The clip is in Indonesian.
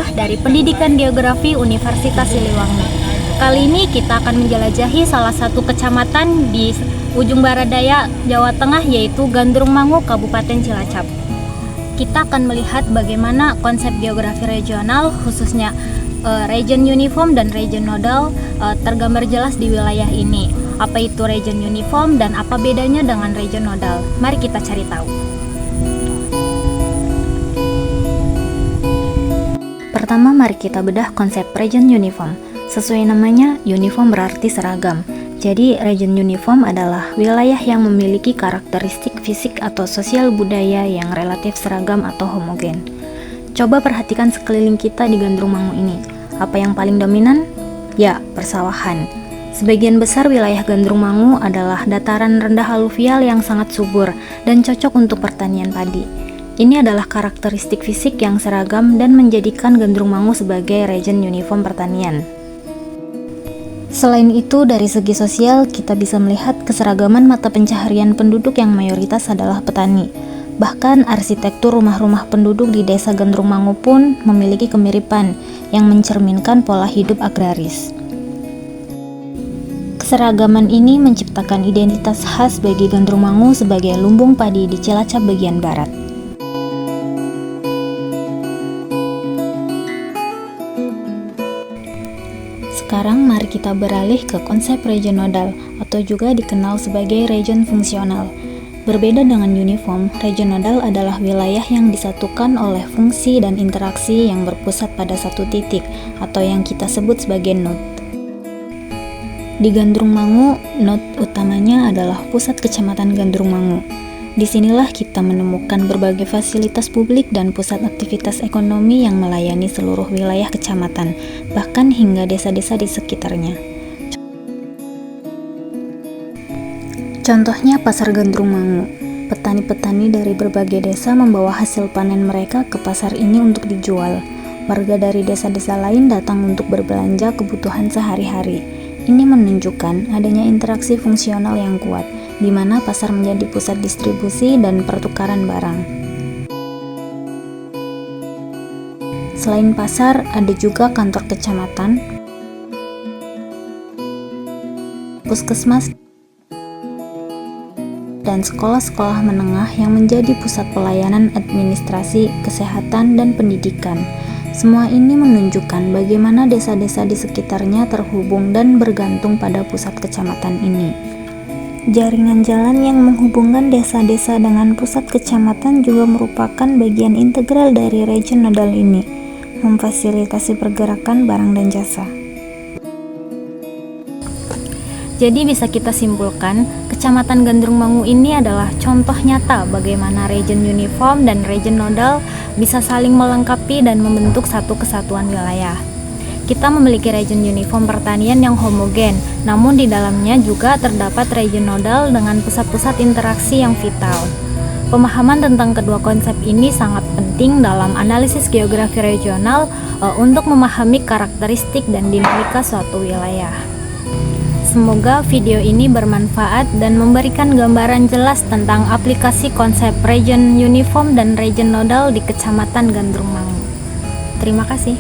Fatimah dari Pendidikan Geografi Universitas Siliwangi. Kali ini kita akan menjelajahi salah satu kecamatan di ujung barat daya Jawa Tengah, yaitu Gandrung Mangu, Kabupaten Cilacap. Kita akan melihat bagaimana konsep geografi regional, khususnya region uniform dan region nodal tergambar jelas di wilayah ini. Apa itu region uniform dan apa bedanya dengan region nodal? Mari kita cari tahu. Pertama, mari kita bedah konsep region uniform. Sesuai namanya, uniform berarti seragam. Jadi, region uniform adalah wilayah yang memiliki karakteristik fisik atau sosial budaya yang relatif seragam atau homogen. Coba perhatikan sekeliling kita di Gandrung Mangu ini. Apa yang paling dominan? Ya, persawahan. Sebagian besar wilayah Gandrung Mangu adalah dataran rendah aluvial yang sangat subur dan cocok untuk pertanian padi. Ini adalah karakteristik fisik yang seragam dan menjadikan Gandrung Mangu sebagai region uniform pertanian. Selain itu, dari segi sosial, kita bisa melihat keseragaman mata pencaharian penduduk yang mayoritas adalah petani. Bahkan arsitektur rumah-rumah penduduk di desa Gandrung Mangu pun memiliki kemiripan yang mencerminkan pola hidup agraris. Keseragaman ini menciptakan identitas khas bagi Gandrung Mangu sebagai lumbung padi di Cilacap bagian barat. Sekarang mari kita beralih ke konsep region nodal atau juga dikenal sebagai region fungsional. Berbeda dengan uniform, region nodal adalah wilayah yang disatukan oleh fungsi dan interaksi yang berpusat pada satu titik atau yang kita sebut sebagai node. Di Gandrung Mangu, node utamanya adalah pusat kecamatan Gandrung Mangu. Disinilah kita menemukan berbagai fasilitas publik dan pusat aktivitas ekonomi yang melayani seluruh wilayah kecamatan, bahkan hingga desa-desa di sekitarnya. Contohnya Pasar Gandrung Mangu. Petani-petani dari berbagai desa membawa hasil panen mereka ke pasar ini untuk dijual. Warga dari desa-desa lain datang untuk berbelanja kebutuhan sehari-hari. Ini menunjukkan adanya interaksi fungsional yang kuat, di mana pasar menjadi pusat distribusi dan pertukaran barang. Selain pasar, ada juga kantor kecamatan, puskesmas, dan sekolah-sekolah menengah yang menjadi pusat pelayanan administrasi, kesehatan, dan pendidikan. Semua ini menunjukkan bagaimana desa-desa di sekitarnya terhubung dan bergantung pada pusat kecamatan ini. Jaringan jalan yang menghubungkan desa-desa dengan pusat kecamatan juga merupakan bagian integral dari region nodal ini, memfasilitasi pergerakan barang dan jasa. Jadi bisa kita simpulkan, Kecamatan Gandrung Mangu ini adalah contoh nyata bagaimana region uniform dan region nodal bisa saling melengkapi dan membentuk satu kesatuan wilayah. Kita memiliki region uniform pertanian yang homogen, namun di dalamnya juga terdapat region nodal dengan pusat-pusat interaksi yang vital. Pemahaman tentang kedua konsep ini sangat penting dalam analisis geografi regional untuk memahami karakteristik dan dinamika suatu wilayah. Semoga video ini bermanfaat dan memberikan gambaran jelas tentang aplikasi konsep region uniform dan region nodal di Kecamatan Gandrung Mangu. Terima kasih.